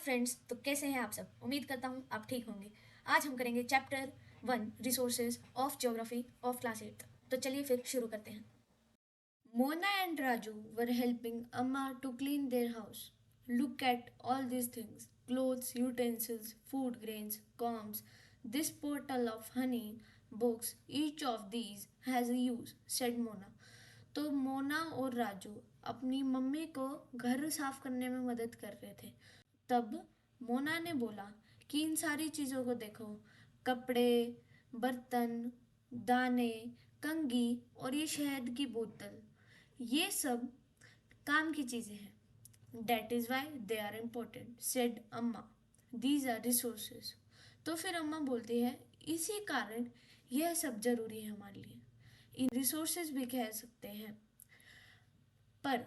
Friends, तो कैसे हैं आप सब। उम्मीद करता हूँ आप ठीक होंगे। आज हम करेंगे chapter 1 resources of geography of class 8। तो चलिए फिर शुरू करते हैं। Mona and Raju were helping Amma to clean their house. Look at all these things: clothes, utensils, food grains, combs, this bottle of honey, books. Each of these has a use, said Mona. तो मोना और राजू अपनी mummy को घर साफ करने में मदद कर रहे थे। तब मोना ने बोला कि इन सारी चीज़ों को देखो, कपड़े, बर्तन, दाने, कंघी और ये शहद की बोतल, ये सब काम की चीज़ें हैं। That is why they are important, said Amma. These are resources. तो फिर अम्मा बोलती है इसी कारण यह सब जरूरी है हमारे लिए। इन रिसोर्सेज भी कह सकते हैं। पर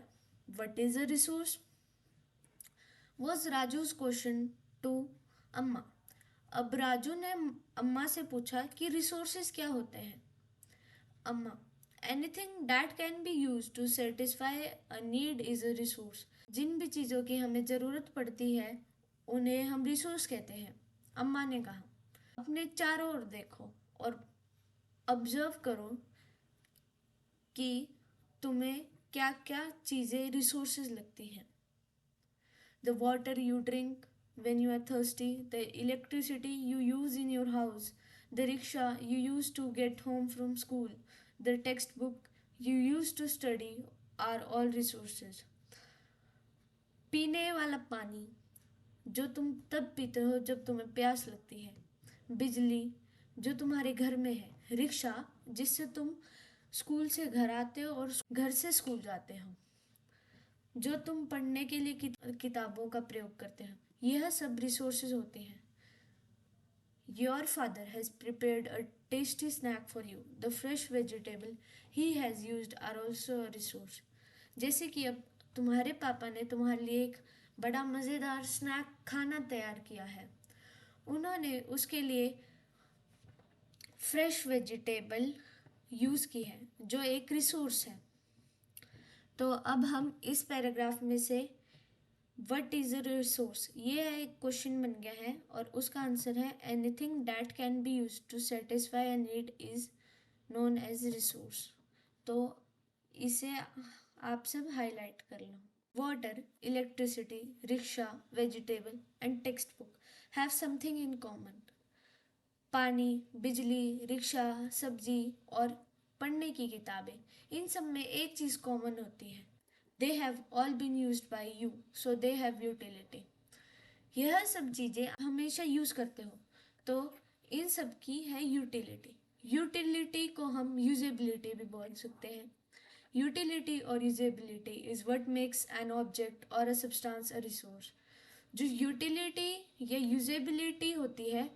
what is a resource was Raju's question to अम्मा। अब राजू ने अम्मा से पूछा कि रिसोर्सेज क्या होते हैं। Amma: anything that can be use to satisfy a need is a resource. जिन भी चीज़ों की हमें ज़रूरत पड़ती है उन्हें हम रिसोर्स कहते हैं। अम्मा ने कहा, अपने चारों ओर देखो और ऑब्जर्व करो कि तुम्हें क्या क्या चीज़ें रिसोर्सेज लगती हैं। The water you drink when you are thirsty, the electricity you use in your house, the rickshaw you use to get home from school, the textbook you use to study are all resources. पीने वाला पानी जो तुम तब पीते हो जब तुम्हें प्यास लगती है, बिजली जो तुम्हारे घर में है, रिक्शा जिससे तुम स्कूल से घर आते हो और घर से स्कूल जाते हो, जो तुम पढ़ने के लिए किताबों का प्रयोग करते हो, यह सब रिसोर्सेज होते हैं। Your father has prepared a tasty snack for you, the fresh vegetable he has used are also a resource. जैसे कि अब तुम्हारे पापा ने तुम्हारे लिए एक बड़ा मज़ेदार स्नैक खाना तैयार किया है, उन्होंने उसके लिए फ्रेश वेजिटेबल यूज़ की है जो एक रिसोर्स है। तो अब हम इस पैराग्राफ में से वट इज़ अ रिसोर्स, ये एक क्वेश्चन बन गया है और उसका आंसर है anything that can be use to satisfy a need is known as resource. तो इसे आप सब हाईलाइट कर लो। Water, electricity, rickshaw, vegetable and text book have something in common. पानी, बिजली, रिक्शा, सब्जी और पढ़ने की किताबें, इन सब में एक चीज़ कॉमन होती है। They have all been used by you so they have utility. यह सब चीज़ें हमेशा यूज़ करते हो तो इन सब की है यूटिलिटी। यूटिलिटी को हम यूजेबिलिटी भी बोल सकते हैं। यूटिलिटी और usability is what makes an object और अ सब्सटेंस अ रिसोर्स। जो यूटिलिटी या यूजेबिलिटी होती है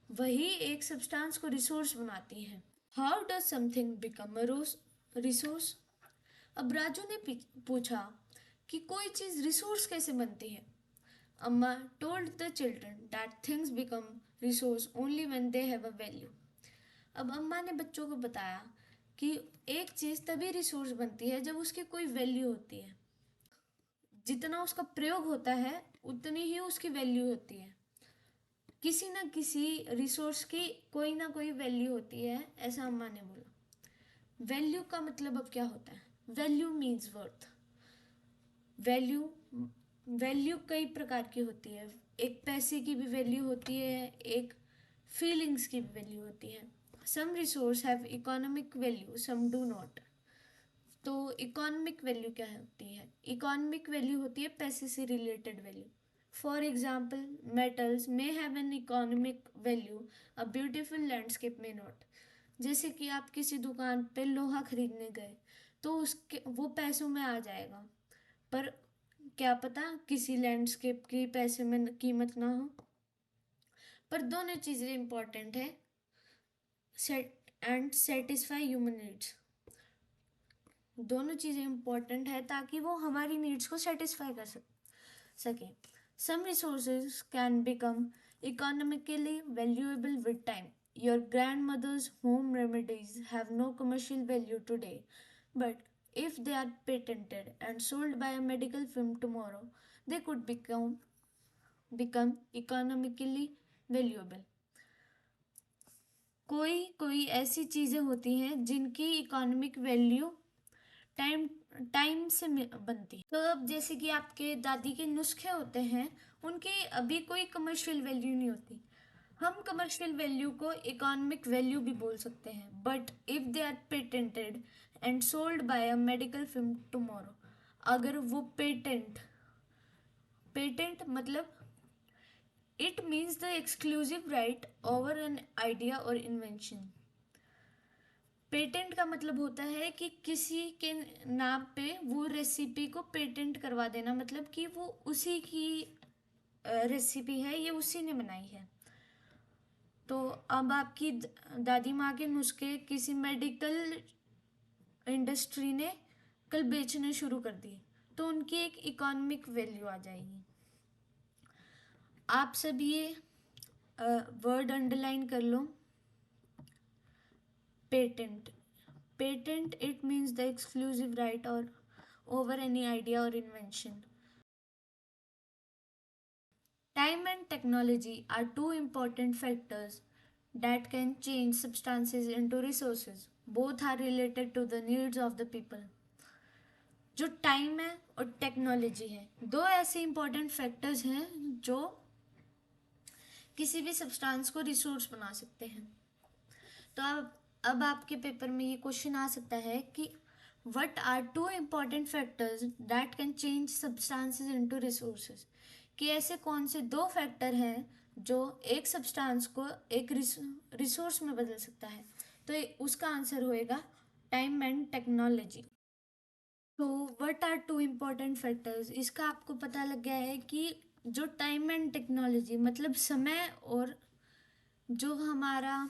वही एक सब्सटेंस को रिसोर्स बनाती है। How does something become a resource. अब राजू ने पूछा कि कोई चीज़ रिसोर्स कैसे बनती है। अम्मा told the children that things become resource only when they have a value. अब अम्मा ने बच्चों को बताया कि एक चीज़ तभी रिसोर्स बनती है जब उसकी कोई वैल्यू होती है। जितना उसका प्रयोग होता है उतनी ही उसकी वैल्यू होती है। किसी न किसी रिसोर्स की कोई ना कोई वैल्यू होती है, ऐसा अम्मा ने बोला। वैल्यू का मतलब अब क्या होता है। Value means worth. Value value कई प्रकार की होती है। एक पैसे की भी वैल्यू होती है, एक फीलिंग्स की भी वैल्यू होती है। Some resource have economic value, some do not. तो इकोनॉमिक वैल्यू क्या होती है। इकोनॉमिक वैल्यू होती है पैसे से related value. For example, metals may have an economic value, a beautiful landscape may not. जैसे कि आप किसी दुकान पे लोहा खरीदने गए तो उसके वो पैसों में आ जाएगा, पर क्या पता किसी लैंडस्केप की पैसे में कीमत ना हो। पर दोनों चीज़ें इंपॉर्टेंट है, set and satisfy human needs. दोनों चीज़ें इंपॉर्टेंट है ताकि वो हमारी नीड्स को सेटिस्फाई कर सके। Some resources can become economically valuable with time. Your grandmother's home remedies have no commercial value today, but if they are patented and sold by a medical firm tomorrow, they could become become economically valuable. कोई कोई ऐसी चीज़ें होती हैं जिनकी economic value time time से बनती है। तो अब जैसे कि आपके दादी के नुस्खे होते हैं, उनकी अभी कोई कमर्शियल वैल्यू नहीं होती। हम कमर्शियल वैल्यू को इकोनॉमिक वैल्यू भी बोल सकते हैं, but if they are patented and sold by a medical firm tomorrow, अगर वो पेटेंट मतलब it means the exclusive right over an idea और इन्वेंशन। पेटेंट का मतलब होता है कि किसी के नाम पे वो रेसिपी को पेटेंट करवा देना, मतलब कि वो उसी की रेसिपी है, ये उसी ने बनाई है। तो अब आपकी दादी माँ के नुस्खे किसी मेडिकल इंडस्ट्री ने कल बेचने शुरू कर दिए, तो उनकी एक इकोनॉमिक वैल्यू आ जाएगी। आप सब ये वर्ड अंडरलाइन कर लो। Patent, patent it means the exclusive right or over any idea और invention. Time and technology are two important factors that can change substances into resources. Both are related to the needs of the people. जो time है और technology है, दो ऐसे important factors हैं जो किसी भी सब्सटेंस को रिसोर्स बना सकते हैं। तो अब आपके पेपर में ये क्वेश्चन आ सकता है कि what are two important factors that can change substances into resources, कि ऐसे कौन से दो फैक्टर हैं जो एक सब्सटेंस को एक रिसोर्स में बदल सकता है। तो उसका आंसर होएगा टाइम एंड टेक्नोलॉजी। तो what are two important factors, इसका आपको पता लग गया है कि जो टाइम एंड टेक्नोलॉजी मतलब समय और जो हमारा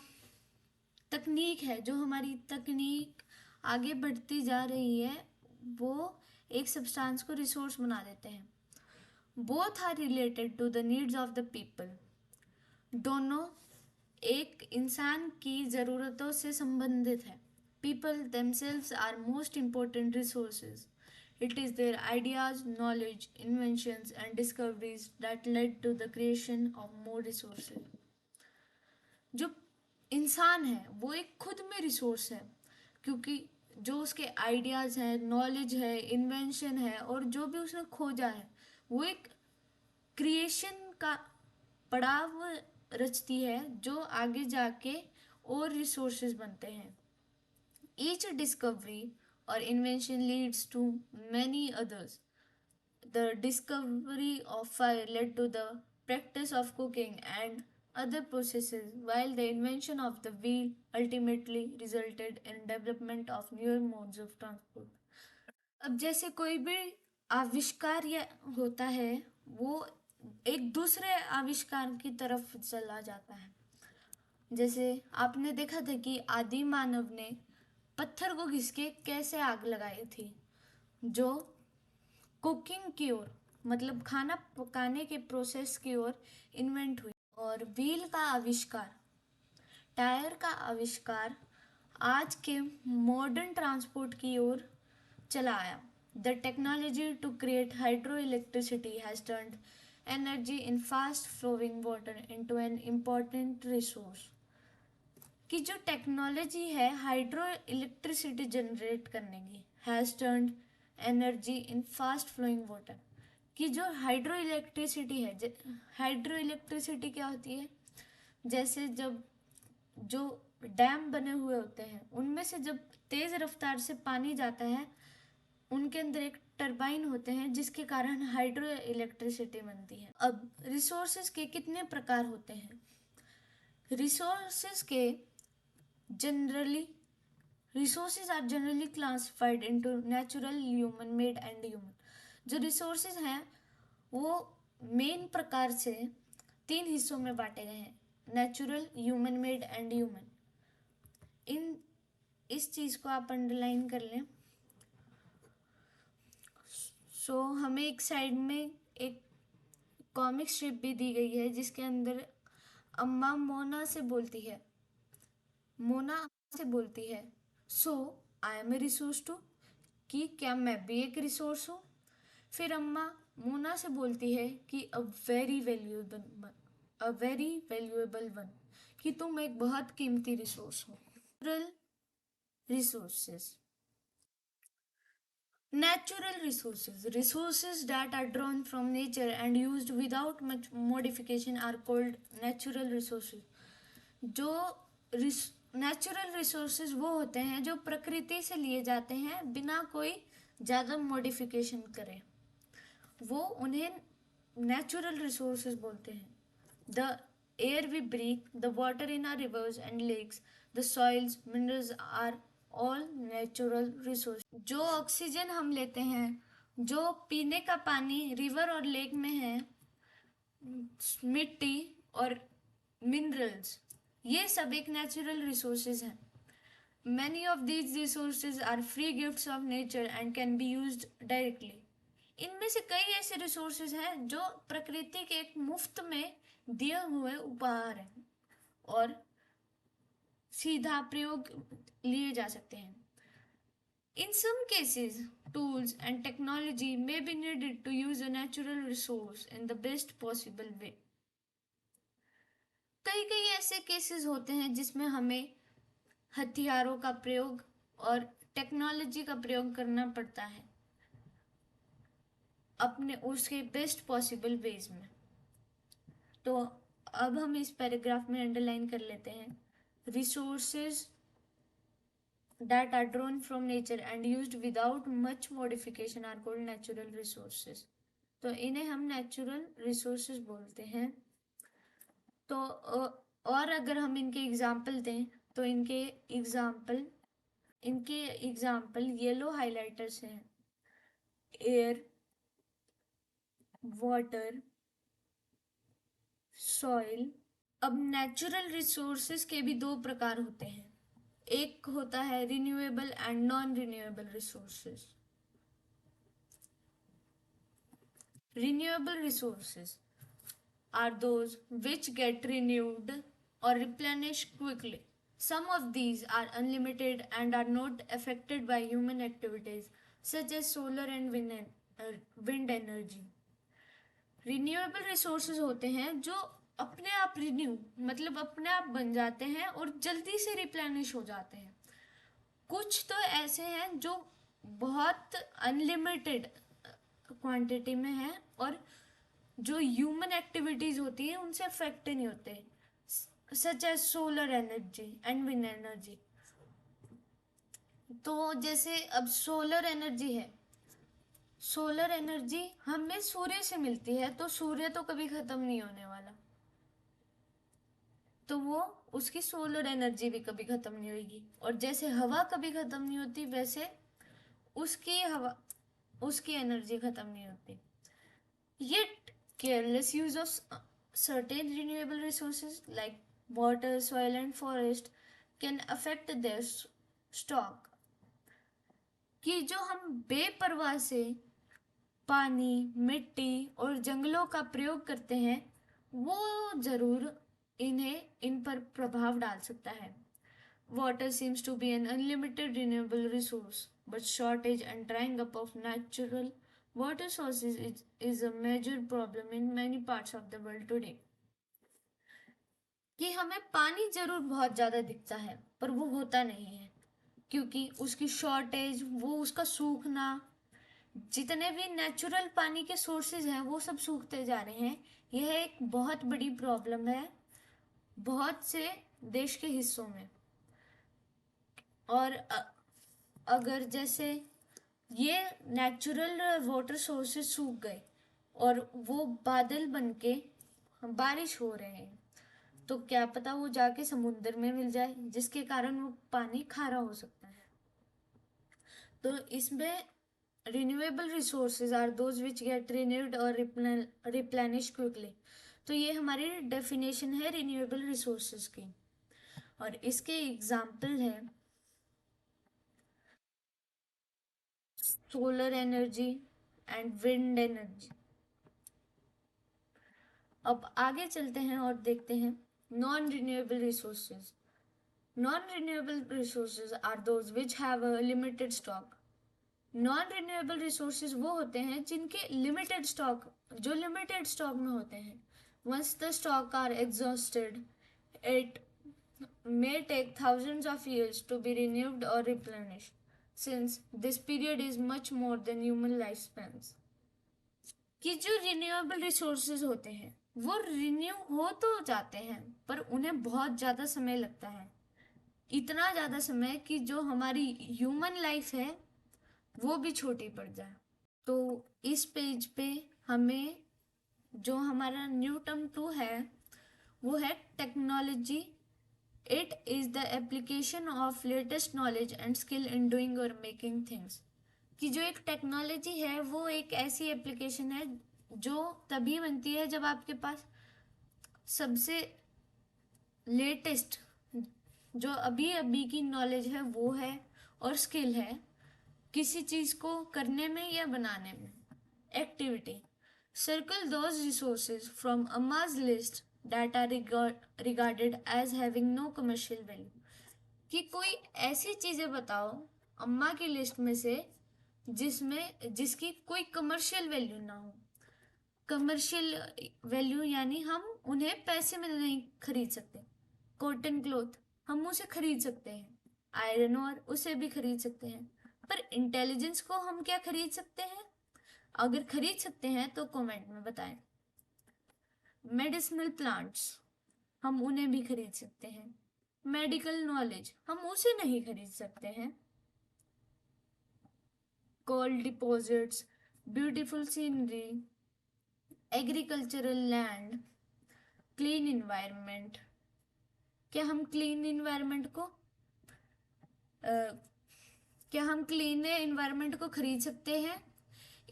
तकनीक है, जो हमारी तकनीक आगे बढ़ती जा रही है, वो एक सब्सटेंस को रिसोर्स बना देते हैं। Both are related to the needs of the people, दोनों एक इंसान की ज़रूरतों से संबंधित है। People themselves are most important resources, it is their ideas, knowledge, inventions and discoveries that led to the creation of more resources. जो इंसान है वो एक खुद में रिसोर्स है, क्योंकि जो उसके आइडियाज़ हैं, नॉलेज है, इन्वेंशन है और जो भी उसने खोजा है, वो एक क्रिएशन का पड़ाव रचती है जो आगे जाके और रिसोर्सेज बनते हैं। ईच डिस्कवरी और invention leads to many others. The discovery of fire led to the practice of cooking and other processes, while the invention of the wheel ultimately resulted in development of newer modes of transport. अब जैसे कोई भी आविष्कार या होता है, वो एक दूसरे आविष्कार की तरफ चला जाता है। जैसे आपने देखा था कि आदि मानव ने पत्थर को घिस के कैसे आग लगाई थी, जो कुकिंग की ओर मतलब खाना पकाने के प्रोसेस की ओर इन्वेंट हुई। और व्हील का आविष्कार, टायर का आविष्कार आज के मॉडर्न ट्रांसपोर्ट की ओर चला आया। The technology to create hydro electricity has turned energy in fast flowing water into an important resource. कि जो टेक्नोलॉजी है हाइड्रो इलेक्ट्रिसिटी जनरेट करने की, has turned energy in fast flowing water, कि जो हाइड्रो इलेक्ट्रिसिटी है, हाइड्रो इलेक्ट्रिसिटी क्या होती है, जैसे जब जो डैम बने हुए होते हैं उनमें से जब तेज़ रफ्तार से पानी जाता है, उनके अंदर एक टरबाइन होते हैं जिसके कारण हाइड्रो इलेक्ट्रिसिटी बनती है। अब रिसोर्सेज के कितने प्रकार होते हैं? रिसोर्सेज के generally resources are generally classified into natural, human made and human. जो रिसोर्सेज हैं वो मेन प्रकार से तीन हिस्सों में बांटे गए हैं, natural, human made and human. इस चीज़ को आप अंडरलाइन कर लें। सो हमें एक साइड में एक कॉमिक स्ट्रिप भी दी गई है जिसके अंदर अम्मा मोना से बोलती है, so I am a resource too, कि क्या मैं भी एक रिसोर्स हूँ। फिर अम्मा मोना से बोलती है कि अ वेरी वैल्यूएबल वन, कि तुम एक बहुत कीमती रिसोर्स हो। Natural resources, natural resources that are drawn from nature and used without much modification are called natural resources. जो नेचुरल रिसोर्सेज वो होते हैं जो प्रकृति से लिए जाते हैं बिना कोई ज़्यादा मॉडिफिकेशन करे, वो उन्हें नेचुरल रिसोर्सेज बोलते हैं. The air we breathe, the water in our rivers and lakes, the soils, minerals are all natural resource. जो ऑक्सीजन हम लेते हैं, जो पीने का पानी रिवर और लेक में है, मिट्टी और मिनरल्स, ये सब एक नेचुरल रिसोर्सेज हैं. Many of these resources are free gifts of nature and can be used directly. इनमें से कई ऐसे रिसोर्सेज हैं जो प्रकृति के एक मुफ्त में दिए हुए उपहार हैं और सीधा प्रयोग लिए जा सकते हैं. In some cases, tools and technology may be needed to use a natural resource in the best possible way. कई कई ऐसे केसेस होते हैं जिसमें हमें हथियारों का प्रयोग और टेक्नोलॉजी का प्रयोग करना पड़ता है अपने उसके बेस्ट पॉसिबल वेज में. तो अब हम इस पैराग्राफ में अंडरलाइन कर लेते हैं, resources that are drawn from nature and used without much modification are called natural resources. तो इन्हें हम नेचुरल रिसोर्सेज बोलते हैं. तो और अगर हम इनके एग्जाम्पल दें तो इनके एग्जाम्पल येलो हाइलाइटर्स हैं, एयर, वाटर, सॉइल. अब नेचुरल रिसोर्सेज के भी दो प्रकार होते हैं. एक होता है renewable and non renewable resources. Renewable resources are those which get renewed or replenished quickly. Some of these are unlimited and are not affected by human activities such as solar and wind energy. Renewable resources होते हैं जो अपने आप renew मतलब अपने आप बन जाते हैं और जल्दी से रिप्लेनिश हो जाते हैं. कुछ तो ऐसे हैं जो बहुत अनलिमिटेड क्वांटिटी में हैं और जो ह्यूमन एक्टिविटीज होती है उनसे अफेक्ट नहीं होते, such as solar energy and wind energy. तो जैसे अब सोलर एनर्जी है, सोलर एनर्जी हमें सूर्य से मिलती है, तो सूर्य तो कभी खत्म नहीं होने वाला, तो वो उसकी सोलर एनर्जी भी कभी खत्म नहीं होगी. और जैसे हवा कभी खत्म नहीं होती वैसे उसकी एनर्जी खत्म नहीं होती. Yet careless use of certain renewable resources like water, soil and forest can affect their stock. कि जो हम बेपरवाह से पानी, मिट्टी और जंगलों का प्रयोग करते हैं वो जरूर इन पर प्रभाव डाल सकता है. Water seems to be an unlimited renewable resource, but shortage and drying up of natural water sources is a major problem in many parts of the world today. कि हमें पानी जरूर बहुत ज़्यादा दिखता है पर वो होता नहीं है क्योंकि उसकी शॉर्टेज, वो उसका सूखना, जितने भी नेचुरल पानी के सोर्सेज हैं वो सब सूखते जा रहे हैं. यह एक बहुत बड़ी प्रॉब्लम है बहुत से देश के हिस्सों में. और अगर जैसे ये नेचुरल वाटर सोर्सेज सूख गए और वो बादल बनके बारिश हो रहे हैं तो क्या पता वो जाके समुद्र में मिल जाए जिसके कारण वो पानी खारा हो सकता है. तो इसमें renewable resources are those which get renewed और रिप्लेनिश क्विकली. तो ये हमारी डेफिनेशन है रिन्यूएबल रिसोर्सेज की. और इसके एग्जाम्पल है solar energy and wind energy. अब आगे चलते हैं और देखते हैं non renewable resources. Non renewable resources are those which have a limited stock. Non renewable resources वो होते हैं जिनके लिमिटेड स्टॉक, जो लिमिटेड स्टॉक में होते हैं. Once the stock are exhausted, it may take thousands of years to be renewed or replenished, since this period is much more than human lifespans. कि जो रिन्यूएबल रिसोर्सेज होते हैं वो renew हो तो जाते हैं पर उन्हें बहुत ज़्यादा समय लगता है, इतना ज़्यादा समय कि जो हमारी ह्यूमन लाइफ है वो भी छोटी पड़ जाए. तो इस पेज पे हमें जो हमारा न्यू टर्म 2 है वो है technology. It is the application of latest knowledge and skill in doing और मेकिंग थिंग्स. कि जो एक टेक्नोलॉजी है वो एक ऐसी एप्लीकेशन है जो तभी बनती है जब आपके पास सबसे लेटेस्ट जो अभी अभी की नॉलेज है वो है और स्किल है किसी चीज़ को करने में या बनाने में. Activity. Circle those resources from Amma's list that are regarded as having no commercial value. कि कोई ऐसी चीज़ें बताओ अम्मा की लिस्ट में से जिसकी कोई कमर्शियल वैल्यू ना हो. कमर्शियल वैल्यू यानी हम उन्हें पैसे में नहीं खरीद सकते. कॉटन क्लॉथ हम उसे खरीद सकते हैं, आयरन और उसे भी खरीद सकते हैं, पर इंटेलिजेंस को हम क्या खरीद सकते हैं? अगर खरीद सकते हैं तो कमेंट में बताएं. मेडिसिनल प्लांट्स हम उन्हें भी खरीद सकते हैं. मेडिकल नॉलेज हम उसे नहीं खरीद सकते हैं. Coal deposits, beautiful scenery, agricultural land, clean environment. क्या हम क्लीन इन्वायरमेंट को क्या हम क्लीन इन्वायरमेंट को खरीद सकते हैं?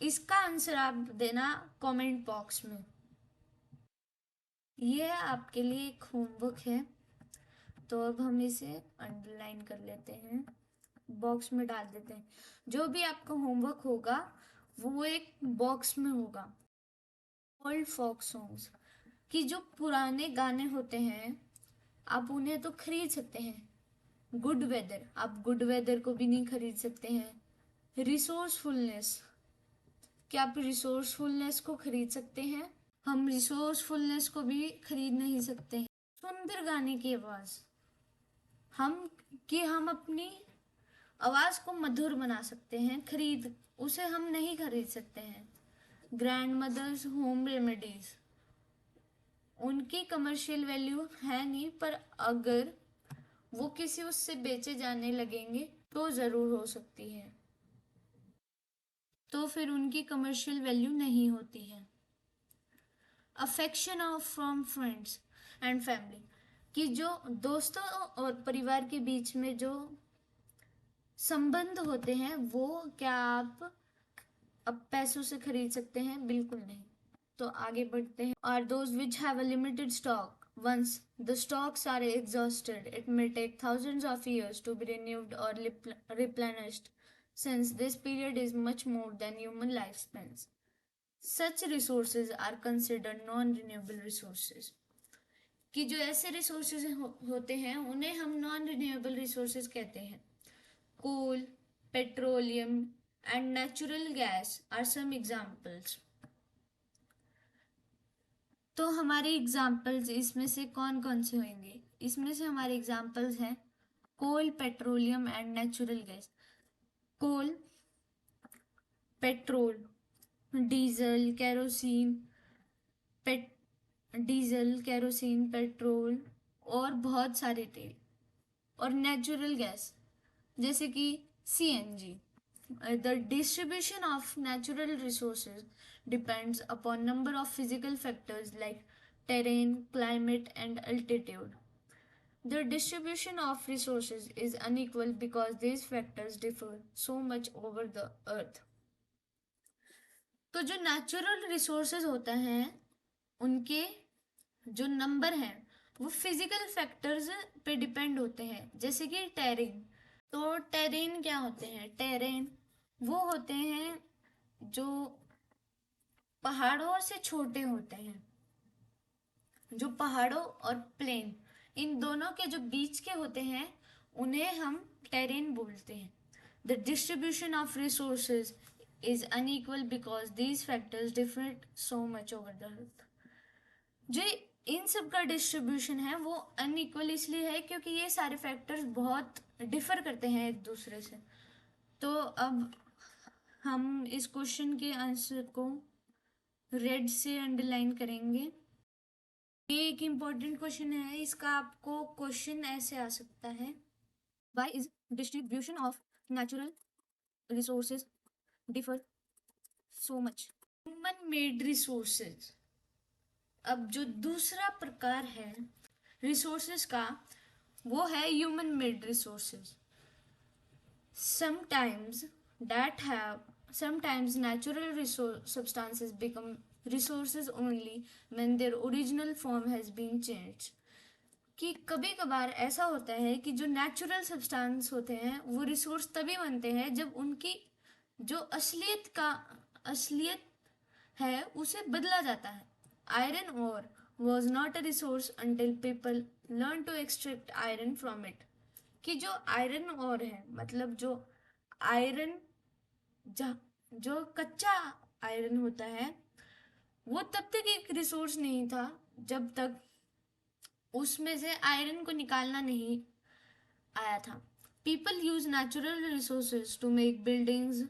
इसका आंसर आप देना कमेंट बॉक्स में. यह आपके लिए एक होमवर्क है तो अब हम इसे अंडरलाइन कर लेते हैं, बॉक्स में डाल देते हैं. जो भी आपका होमवर्क होगा वो एक बॉक्स में होगा. ओल्ड फोक सॉन्ग्स कि जो पुराने गाने होते हैं आप उन्हें तो खरीद सकते हैं. गुड वेदर, आप गुड वेदर को भी नहीं खरीद सकते हैं. रिसोर्सफुलनेस, क्या आप रिसोर्सफुलनेस को खरीद सकते हैं? हम रिसोर्सफुलनेस को भी खरीद नहीं सकते हैं. सुंदर गाने की आवाज़, हम अपनी आवाज़ को मधुर बना सकते हैं, उसे हम नहीं खरीद सकते हैं. ग्रैंड मदर्स होम रेमेडीज, उनकी कमर्शियल वैल्यू है नहीं पर अगर वो किसी उससे बेचे जाने लगेंगे तो ज़रूर हो सकती है, तो फिर उनकी कमर्शियल वैल्यू नहीं होती है. Affection of from friends and family कि जो दोस्तों और परिवार के बीच में जो संबंध होते हैं वो क्या आप अब पैसों से खरीद सकते हैं? बिल्कुल नहीं. तो आगे बढ़ते हैं. Are those which have a limited stock, once the stocks are exhausted, it may take thousands of years to be renewed or replenished, since this period is much more than human lifespans. Such resources are considered non-renewable resources. कि जो ऐसे resources होते हैं उन्हें हम non renewable resources कहते हैं. Coal, petroleum and natural gas are some examples. तो हमारे एग्जाम्पल्स इसमें से कौन कौन से होंगे? इसमें से हमारे एग्जाम्पल्स हैं coal, petroleum and natural gas. Coal, petrol, diesel, kerosene, petrol और बहुत सारे तेल. और नेचुरल गैस जैसे कि CNG. The distribution of natural resources depends upon number of physical factors like terrain, climate, and altitude. The distribution of resources is unequal because these factors differ so much over the earth. तो जो natural resources होता है उनके जो number हैं वो physical factors पे depend होते हैं. जैसे कि टेरेन. तो टेरेन क्या होते हैं? टेरेन वो होते हैं जो पहाड़ों से छोटे होते हैं. जो पहाड़ों और प्लेन इन दोनों के जो बीच के होते हैं उन्हें हम टेरेन बोलते हैं. The distribution of resources is unequal because these factors differ so much over the अर्थ। जो इन सब का डिस्ट्रीब्यूशन है वो अनइक्वल इसलिए है क्योंकि ये सारे फैक्टर्स बहुत डिफर करते हैं एक दूसरे से। तो अब हम इस क्वेश्चन के आंसर को रेड से अंडरलाइन करेंगे। ये एक इम्पॉर्टेंट क्वेश्चन है, इसका आपको क्वेश्चन ऐसे आ सकता है, why is distribution of natural resources differ so much. Human made resources. अब जो दूसरा प्रकार है रिसोर्सेज का वो है human made resources. Sometimes natural substances become resources only when their original form has been changed. कि कभी कभार ऐसा होता है कि जो नेचुरल सब्सटेंस होते हैं वो रिसोर्स तभी बनते हैं जब उनकी जो असलियत है उसे बदला जाता है। Iron ore was not a resource until people learn to extract iron from it. कि जो आयरन ओर है मतलब जो आयरन जो कच्चा आयरन होता है वो तब तक एक रिसोर्स नहीं था जब तक उसमें से आयरन को निकालना नहीं आया था। People use natural resources to make buildings,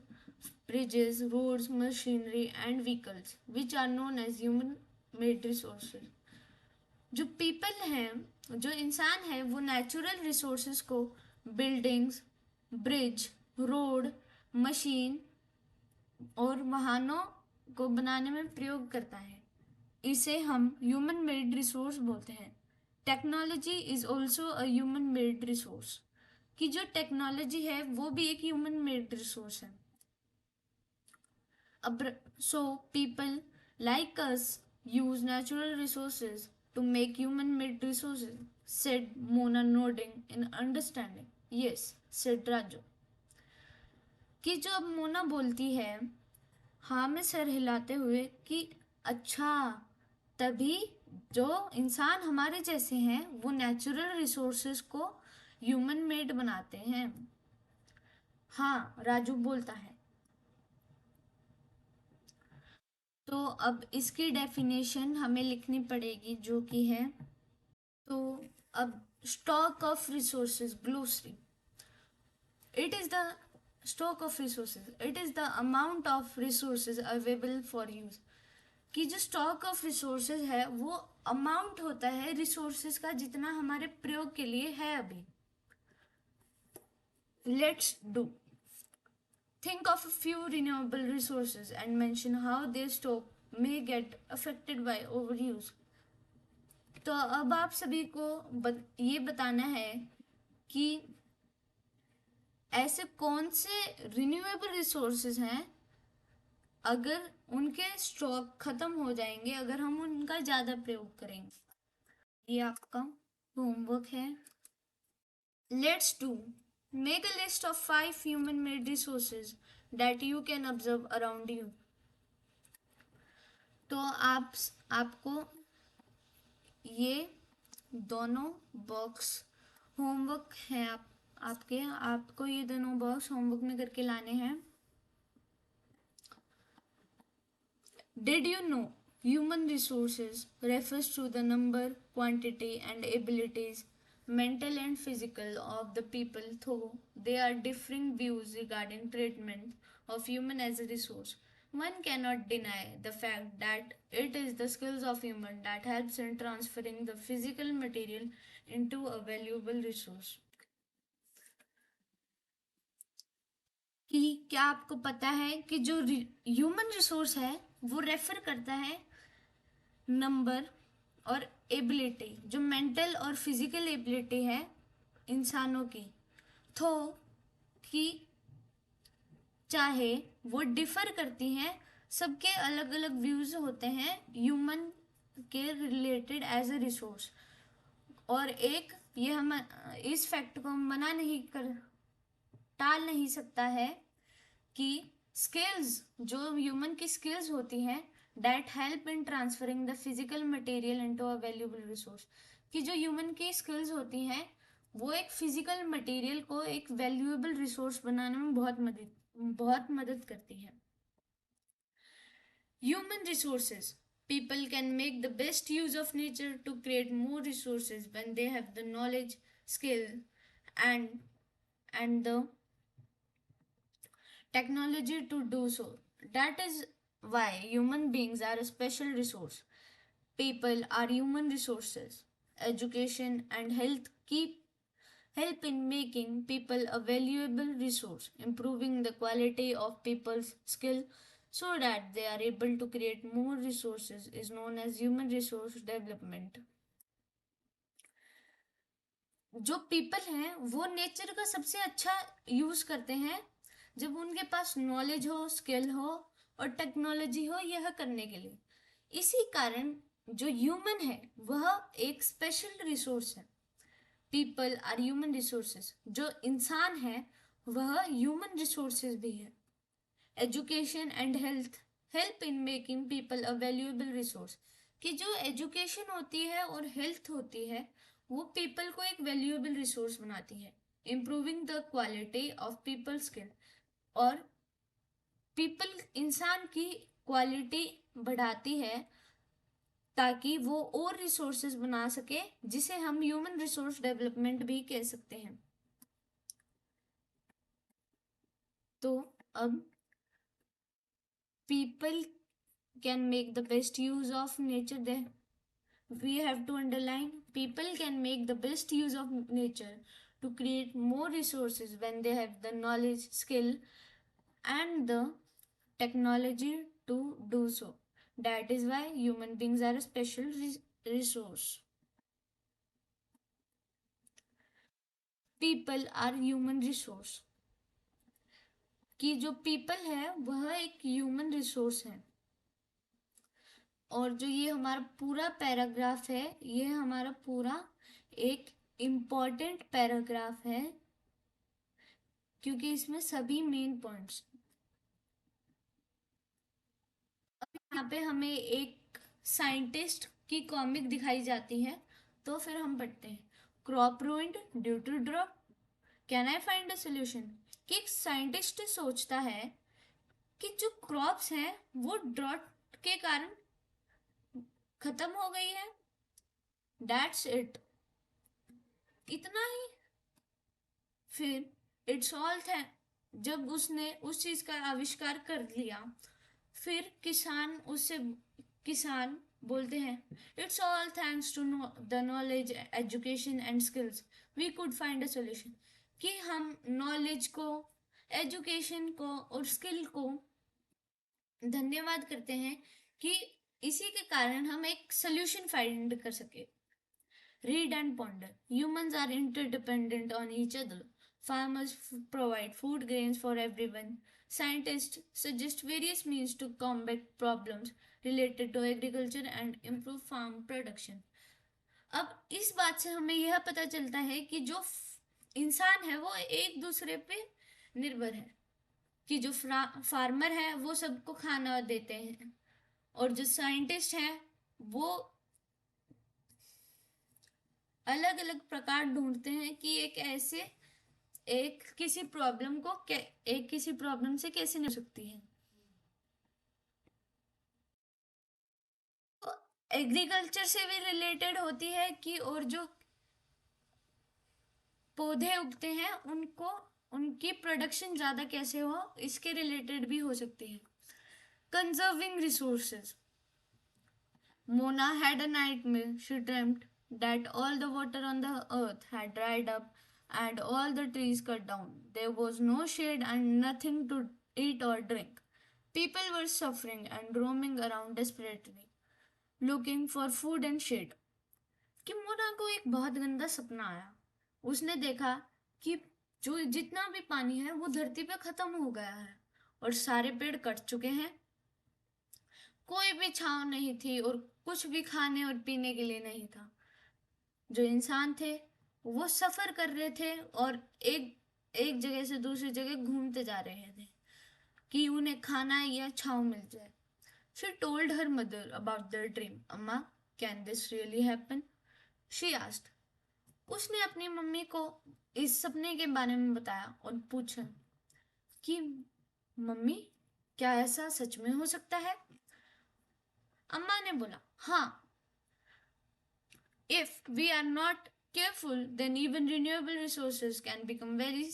bridges, roads, machinery and vehicles which are known as human made resources. जो पीपल हैं, जो इंसान है वो नेचुरल रिसोर्सेज को बिल्डिंग्स, ब्रिज, रोड, मशीन और वाहनों को बनाने में प्रयोग करता है। इसे हम ह्यूमन मेड रिसोर्स बोलते हैं। Technology is also a human made resource. कि जो टेक्नोलॉजी है वो भी एक ह्यूमन मेड रिसोर्स है। So people like us use natural resources to make human made resources, said Mona, nodding in understanding. Yes, said Raju. कि जो अब मोना बोलती है हाँ में सर हिलाते हुए कि अच्छा, तभी जो इंसान हमारे जैसे हैं वो नेचुरल रिसोर्सेज को ह्यूमन मेड बनाते हैं। हाँ, राजू बोलता है। तो अब इसकी डेफिनेशन हमें लिखनी पड़ेगी जो कि है, तो अब stock of resources glossary. It is the stock of resources, it is the amount of resources available for use. कि जो स्टॉक ऑफ रिसोर्सेज है वो अमाउंट होता है रिसोर्सेज का जितना हमारे प्रयोग के लिए है अभी। Let's do think of a few renewable resources and mention how their stock may get affected by overuse. तो अब आप सभी को ये बताना है कि ऐसे कौन से रिन्यूएबल रिसोर्सेज हैं अगर उनके स्टॉक खत्म हो जाएंगे अगर हम उनका ज़्यादा प्रयोग करेंगे। ये आपका होमवर्क है। Let's do make a list of 5 human made resources that you can observe around you. तो आपको ये दोनों बॉक्स होमवर्क है, आपको ये दोनों बॉक्स होमवर्क में करके लाने हैं। Did you know human resources refers to the number, quantity and abilities, mental and physical, of the people, though there are differing views regarding treatment of human as a resource. One cannot deny the fact that it is the skills of human that helps in transferring the physical material into a valuable resource. कि क्या आपको पता है कि जो human resource है वो refer करता है नंबर और एबिलिटी, जो मेंटल और फिजिकल एबिलिटी है इंसानों की, तो कि चाहे वो डिफर करती हैं, सबके अलग अलग व्यूज होते हैं ह्यूमन के रिलेटेड एज ए रिसोर्स। और एक ये हम इस फैक्ट को मना नहीं कर टाल नहीं सकता है कि स्किल्स, जो ह्यूमन की स्किल्स होती हैं that help in transferring the physical material into a valuable resource, कि जो ह्यूमन की स्किल्स होती हैं वो एक फिजिकल मटेरियल को एक वैल्यूएबल रिसोर्स बनाने में बहुत मदद करती है। Human resources. People can make the best use of nature to create more resources when they have the knowledge, skill, and the technology to do so. That is why human beings are a special resource. People are human resources. Education and health keep help in making people a valuable resource, improving the quality of people's skill so that they are able to create more resources is known as human resource development. जो people हैं वो nature का सबसे अच्छा use करते हैं जब उनके पास नॉलेज हो, स्किल हो और टेक्नोलॉजी हो यह करने के लिए। इसी कारण जो ह्यूमन है वह एक स्पेशल रिसोर्स है। People are human resources. जो इंसान है वह ह्यूमन रिसोर्सेज भी है। Education and health help in making people a valuable resource. कि जो एजुकेशन होती है और हेल्थ होती है वो पीपल को एक वैल्यूएबल रिसोर्स बनाती है, improving the quality of people skill. और पीपल इंसान की क्वालिटी बढ़ाती है ताकि वो और रिसोर्सेज बना सके, जिसे हम ह्यूमन रिसोर्स डेवलपमेंट भी कह सकते हैं। तो अब people can make the best use of nature. There we have to underline people can make the best use of nature to create more resources when they have the knowledge, skill, and the technology to do so. That is why human beings are a special resource. People are human resource। कि जो people है वह एक human resource है। और जो ये हमारा पूरा पैराग्राफ है ये हमारा पूरा एक इम्पॉर्टेंट पैराग्राफ है क्योंकि इसमें सभी मेन पॉइंट्स। अब यहाँ पे हमें एक साइंटिस्ट की कॉमिक दिखाई जाती है तो फिर हम पढ़ते हैं। Crop ruined due to drought, can I find a solution. कि एक साइंटिस्ट सोचता है कि जो क्रॉप्स हैं वो ड्रॉट के कारण खत्म हो गई है। दैट्स इट, इतना ही। फिर इट्स ऑल जब उसने उस चीज का आविष्कार कर लिया फिर किसान बोलते हैं it's all thanks to the knowledge, education and skills we could find a solution. कि हम नॉलेज को, एजुकेशन को और स्किल को धन्यवाद करते हैं कि इसी के कारण हम एक सोल्यूशन फाइंड कर सके। Read and ponder. Humans are interdependent on each other. Farmers provide food grains for everyone. Scientists suggest various means to combat problems related to agriculture and improve farm production. अब इस बात से हमें यह पता चलता है कि जो इंसान है वो एक दूसरे पे निर्भर है। कि जो फार्मर है वो सबको खाना देते हैं और जो साइंटिस्ट हैं वो अलग अलग प्रकार ढूंढते हैं कि किसी प्रॉब्लम से कैसे निपट सकती है। तो एग्रीकल्चर से भी रिलेटेड होती है कि और जो पौधे उगते हैं उनकी प्रोडक्शन ज़्यादा कैसे हो इसके रिलेटेड भी हो सकती है। Conserving resources. Mona had a nightmare. She dreamt that all the water on the earth had dried up and all the trees cut down. There was no shade and nothing to eat or drink. People were suffering and roaming around desperately, looking for food and shade. कि मोना को एक बहुत गंदा सपना आया। उसने देखा कि जो जितना भी पानी है वो धरती पे खत्म हो गया है और सारे पेड़ कट चुके हैं। कोई भी छांव नहीं थी और कुछ भी खाने और पीने के लिए नहीं था। जो इंसान थे वो सफर कर रहे थे और एक एक जगह से दूसरी जगह घूमते जा रहे थे कि उन्हें खाना या छांव मिल जाए। She told her mother about their dream. Amma, can this really happen? She asked. उसने अपनी मम्मी को इस सपने के बारे में बताया और पूछा कि मम्मी, क्या ऐसा सच में हो सकता है? अम्मा ने बोला, हाँ, if we are not careful, then even renewable resources can become very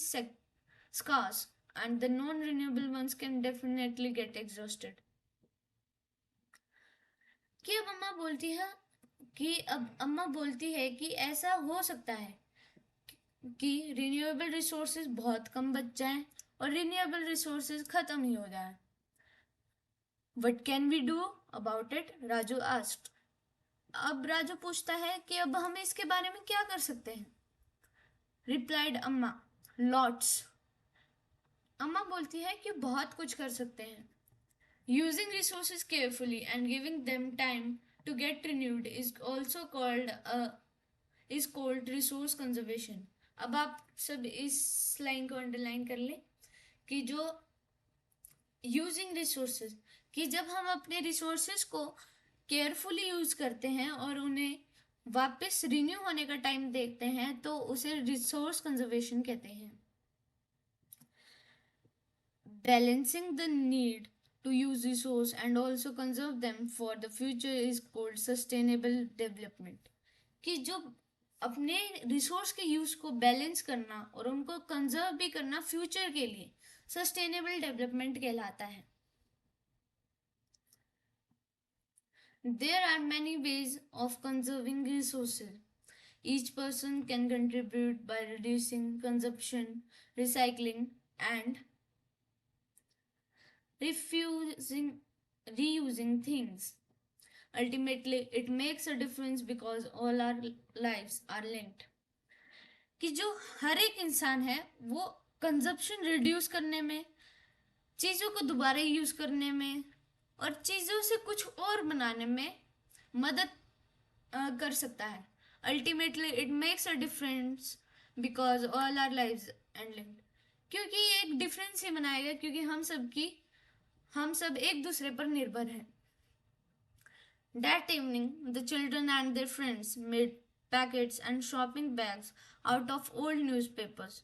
scarce, and the non-renewable ones can definitely get exhausted. कि अब अम्मा बोलती है कि ऐसा हो सकता है कि रिन्यूएबल रिसोर्सेज बहुत कम बच जाएं और रिन्यूएबल रिसोर्सेज खत्म ही हो जाएं. What can we do about it? Raju asked. अब राजू पूछता है कि अब हम इसके बारे में क्या कर सकते हैं? Replied अम्मा, lots. अम्मा बोलती है कि बहुत कुछ कर सकते हैं. Using resources carefully and giving them time to get renewed is also called resource conservation. अब आप सब इस लाइन को अंडरलाइन कर लें कि जो यूजिंग रिसोर्सेज, कि जब हम अपने रिसोर्सेज को केयरफुली यूज करते हैं और उन्हें वापस रिन्यू होने का टाइम देखते हैं तो उसे रिसोर्स कंजर्वेशन कहते हैं. Balancing the need to use resource and also conserve them for the future is called sustainable development. कि जो अपने रिसोर्स के यूज को बैलेंस करना और उनको कंजर्व भी करना फ्यूचर के लिए सस्टेनेबल डेवलपमेंट कहलाता है. There are many ways of conserving resources. Each person can contribute by reducing consumption, recycling, and reusing things. Ultimately, it makes a difference because all our lives are linked. कि जो हर एक इंसान है वो consumption reduce करने में, चीज़ों को दोबारा यूज करने में और चीज़ों से कुछ और बनाने में मदद कर सकता है. Ultimately it makes a difference because all our lives and linked. क्योंकि ये एक डिफरेंस ही बनाएगा क्योंकि हम सब एक दूसरे पर निर्भर हैं. That evening, the children and their friends made packets and shopping bags out of old newspapers,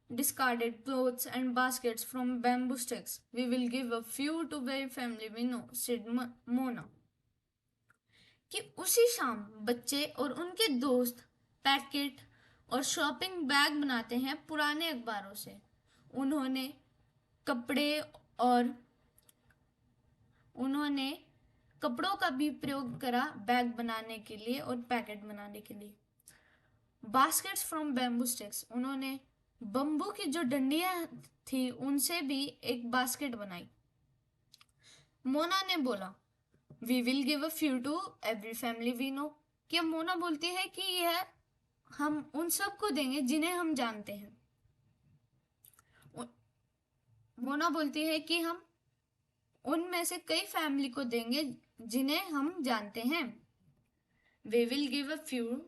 discarded clothes and baskets from bamboo sticks. We will give a few to every family we know, said Mona. कि उसी शाम बच्चे और उनके दोस्त packet और shopping bag बनाते हैं पुराने अखबारों से. उन्होंने कपड़ों का भी प्रयोग करा बैग बनाने के लिए और पैकेट बनाने के लिए. बास्केट्स फ्रॉम बैम्बू स्टिक्स, उन्होंने बम्बू की जो डंडियां थी उनसे भी एक बास्केट बनाई. मोना ने बोला, we will give a few to every family we know. कि मोना बोलती है कि यह हम उन सबको देंगे जिन्हें हम जानते हैं. मोना बोलती है कि हम उनमें से कई फैमिली को देंगे जिन्हें हम जानते हैं. We will give a few.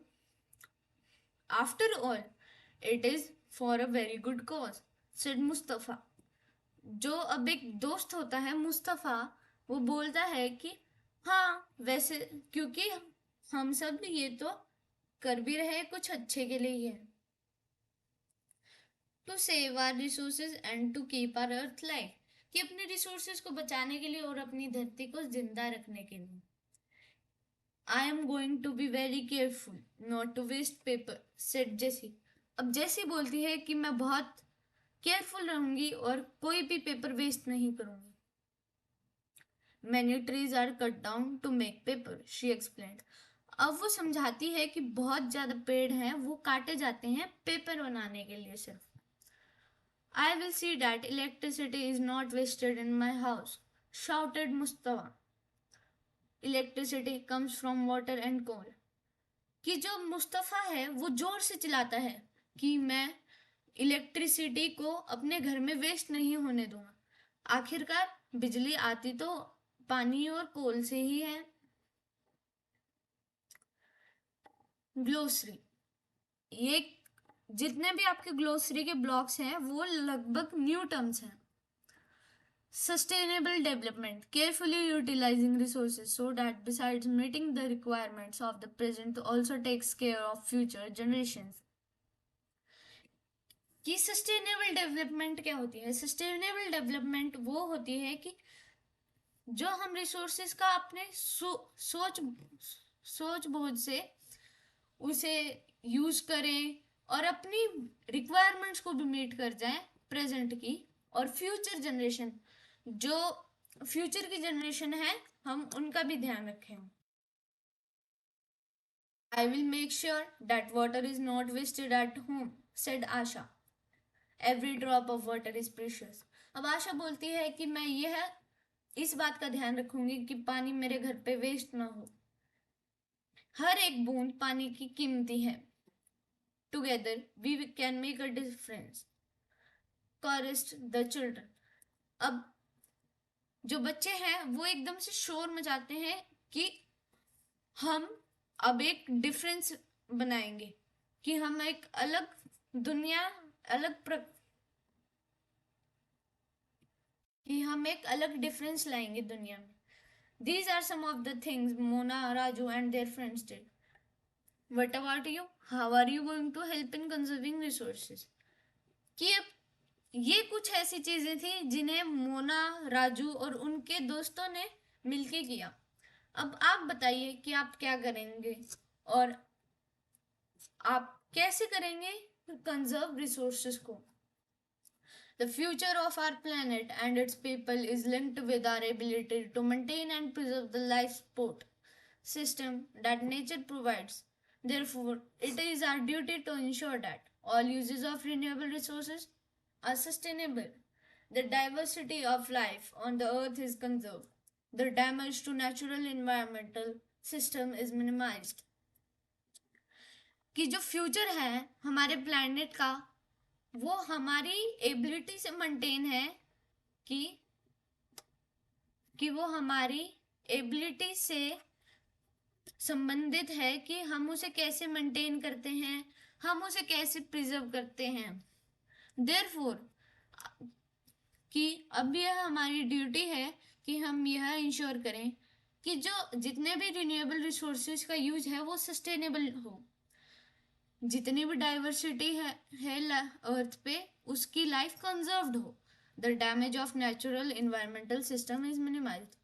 After all it is for a very good cause, said Mustafa. जो अब एक दोस्त होता है मुस्तफा, वो बोलता है कि हाँ वैसे क्योंकि हम सब ये तो कर भी रहे कुछ अच्छे के लिए ही है. To save our resources and to keep our earth life, कि अपने रिसोर्सेज को बचाने के लिए और अपनी धरती को जिंदा रखने के लिए. I am going to be very careful not to waste paper, said Jessie. अब जेसी बोलती है कि मैं बहुत केयरफुल रहूंगी और कोई भी पेपर वेस्ट नहीं करूंगी. Many trees are cut down to make paper, she explained. अब वो समझाती है कि बहुत ज्यादा पेड़ हैं वो काटे जाते हैं पेपर बनाने के लिए सिर्फ. I will see that electricity is not wasted in my house, shouted Mustafa. Electricity comes from water and coal. कि जो मुस्तफा है वो जोर से चिल्लाता है कि मैं इलेक्ट्रिसिटी को अपने घर में वेस्ट नहीं होने दूंगा. आखिरकार बिजली आती तो पानी और कोल से ही है. ग्लोसरी, ये जितने भी आपके ग्लोसरी के ब्लॉक्स हैं वो लगभग न्यू टर्म्स हैं. Sustainable development, carefully utilizing resources so that besides meeting the requirements of the present also takes care of future generations. कि सस्टेनेबल डेवलपमेंट क्या होती है? सस्टेनेबल डेवलपमेंट वो होती है कि जो हम रिसोर्सेज का अपने सोच बोझ से उसे यूज करें और अपनी रिक्वायरमेंट्स को भी मीट कर जाएं प्रेजेंट की, और फ्यूचर जनरेशन, जो फ्यूचर की जनरेशन है, हम उनका भी ध्यान रखें. I will make sure that water is not wasted at home, said Asha. Every drop of water is precious. अब आशा बोलती है कि मैं यह इस बात का ध्यान रखूंगी कि पानी मेरे घर पे वेस्ट ना हो. हर एक बूंद पानी की कीमती है. Together we can make a difference. Chorused the children. अब जो बच्चे हैं वो एकदम से शोर मचाते हैं कि हम अब एक डिफरेंस बनाएंगे, कि हम एक अलग दुनिया, कि हम एक अलग डिफरेंस लाएंगे दुनिया में. These are some of the things Mona, Raju and their friends did. What about you? How are you going to help in conserving resources? कि अब ये कुछ ऐसी चीजें थी जिन्हें मोना, राजू और उनके दोस्तों ने मिलके किया. अब आप बताइए कि आप क्या करेंगे और आप कैसे करेंगे कंजर्व रिसोर्सेज को. The future of our planet and its people is linked with our ability to maintain and preserve the life support system that nature provides. Therefore, it is our duty to ensure that all uses of renewable resources are sustainable, the diversity of life on the earth is conserved, the damage to natural environmental system is minimized. कि जो future है हमारे planet का, वो हमारी ability से maintain है कि वो हमारी एबिलिटी से संबंधित है कि हम उसे कैसे मेंटेन करते हैं, हम उसे कैसे प्रिजर्व करते हैं. देयरफॉर कि अब यह हमारी ड्यूटी है कि हम यह इंश्योर करें कि जो जितने भी रिन्यूएबल रिसोर्सेज का यूज है वो सस्टेनेबल हो. जितनी भी डाइवर्सिटी है अर्थ पे, उसकी लाइफ कंजर्व्ड हो. The damage of natural environmental system is minimised.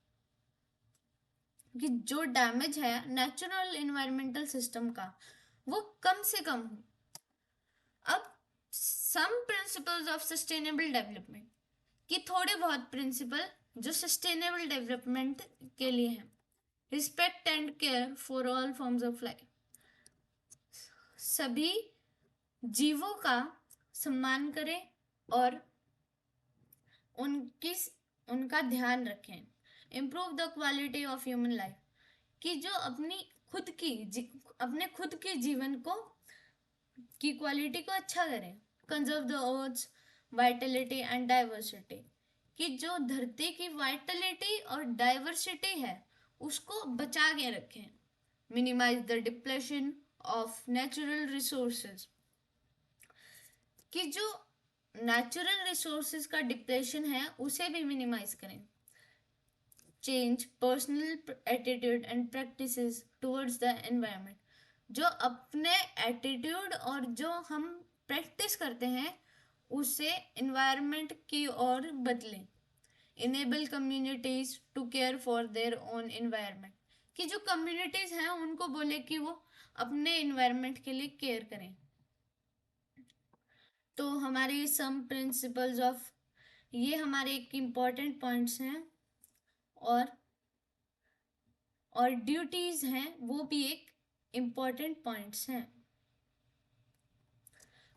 कि जो डैमेज है नेचुरल इन्वायरमेंटल सिस्टम का वो कम से कम हो. अब some principles of sustainable development, कि थोड़े बहुत प्रिंसिपल जो सस्टेनेबल डेवलपमेंट के लिए हैं. Respect and care for all forms of life. सभी जीवों का सम्मान करें और उनका ध्यान रखें. Improve the quality of human life, कि जो अपने खुद के जीवन को की क्वालिटी को अच्छा करें. Conserve the earth Vitality and diversity, कि जो धरती की वाइटलिटी और डाइवर्सिटी है उसको बचा के रखें. Minimize the depletion of natural resources, कि जो नेचुरल रिसोर्सेज का डिप्लेशन है उसे भी मिनिमाइज करें. Change personal attitude and practices towards the environment, जो अपने एटीट्यूड और जो हम प्रैक्टिस करते हैं उसे एनवायरनमेंट की ओर बदलें. Enable communities to care for their own environment, कि जो कम्युनिटीज हैं उनको बोले कि वो अपने एनवायरनमेंट के लिए केयर करें. तो हमारे सम प्रिंसिपल्स ऑफ, ये हमारे एक इम्पॉर्टेंट पॉइंट्स हैं और ड्यूटीज हैं वो भी एक इम्पॉर्टेंट पॉइंट्स हैं.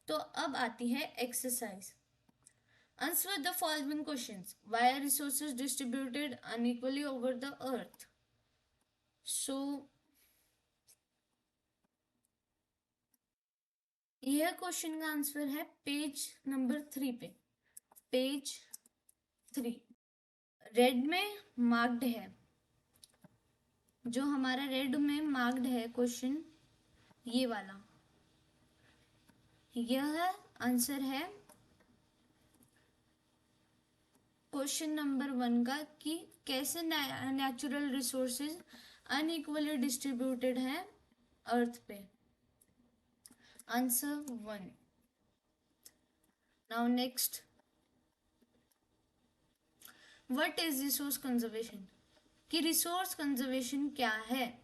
तो अब आती है exercise. Answer the following questions. Why are resources distributed unequally over the earth? So यह क्वेश्चन का आंसर है पेज नंबर 3 पे. पेज 3 रेड में मार्क्ड है. जो हमारा रेड में मार्क्ड है क्वेश्चन, ये वाला, यह आंसर है क्वेश्चन नंबर 1 का कि कैसे नेचुरल रिसोर्सेज अनइक्वली डिस्ट्रीब्यूटेड हैं अर्थ पे। Answer 1। Now next, what is resource conservation, कि रिसोर्स कंजर्वेशन क्या है।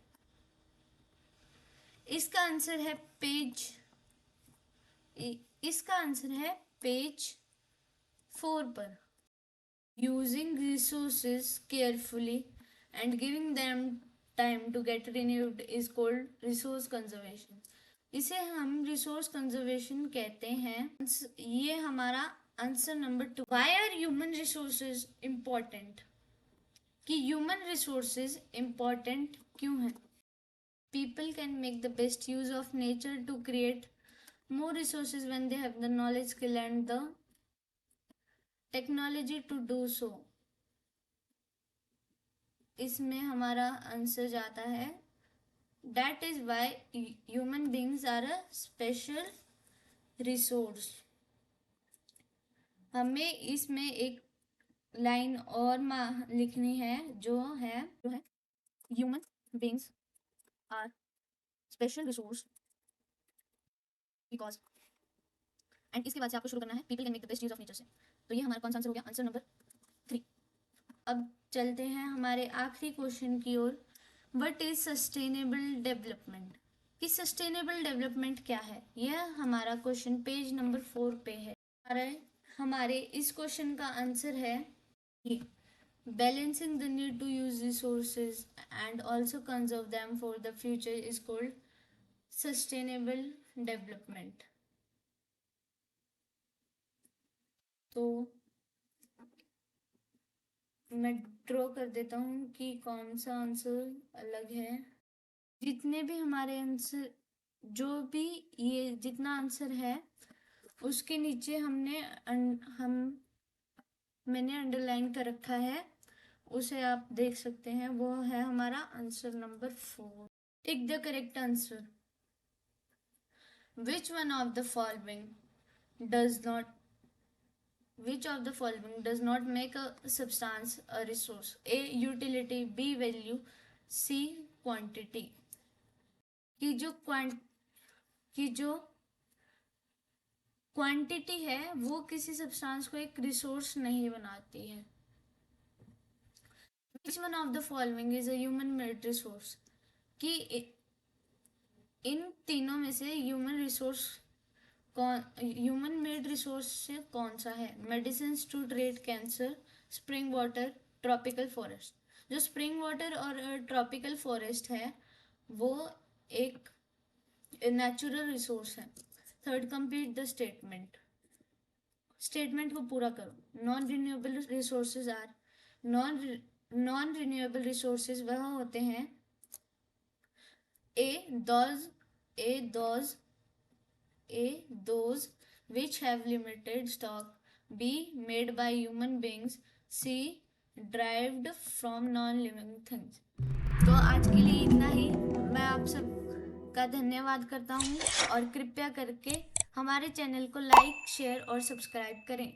इसका आंसर है पेज 4 पर। Using resources carefully and giving them time to get renewed is called resource conservation. इसे हम रिसोर्स कंजर्वेशन कहते हैं। ये हमारा answer number 2। Why are human resources important, कि ह्यूमन रिसोर्सेज इम्पोर्टेंट क्यों है। People can make the best use of nature to create more resources when they have the knowledge, skill and the technology to do so। इसमें हमारा answer जाता है that is why human beings are a special resource। हमें इसमें एक line और लिखनी है जो है human beings are special resource because, and इसके बाद से आपको शुरू करना है people can make the best use of nature से। तो ये हमारा कौन सा आंसर हो गया, आंसर नंबर 3। अब चलते हैं हमारे आखिरी क्वेश्चन की ओर। व्हाट इज सस्टेनेबल डेवलपमेंट, कि सस्टेनेबल डेवलपमेंट क्या है। यह हमारा क्वेश्चन पेज नंबर 4 पे है। हमारे इस क्वेश्चन का आंसर है ये, balancing the need to use resources and also conserve them for the future is called sustainable development। तो मैं ड्रॉ कर देता हूँ कि कौन सा आंसर अलग है। जितने भी हमारे आंसर, जो भी ये जितना आंसर है उसके नीचे मैंने अंडरलाइन कर रखा है, उसे आप देख सकते हैं। वो है हमारा answer number 4। Tick the correct answer. Which of the following does not make a substance a resource? A utility, B value, C quantity। कि जो क्वांटिटी है वो किसी सब्सटेंस को एक रिसोर्स नहीं बनाती है। Which one of the following is a human made resource? कि इन तीनों में से ह्यूमन मेड रिसोर्स से कौन सा है। Medicine to treat cancer, spring water, tropical forest. जो स्प्रिंग वाटर और ट्रॉपिकल फॉरेस्ट है वो एक नेचुरल रिसोर्स है। थर्ड, कंप्लीट द स्टेटमेंट को पूरा करो। नॉन रिन्यूएबल रिसोर्सेज वह होते हैं those which have limited stock, B made by human beings, C derived from non-living things। तो आज के लिए इतना ही। मैं आप सब का धन्यवाद करता हूँ और कृपया करके हमारे चैनल को लाइक, शेयर और सब्सक्राइब करें।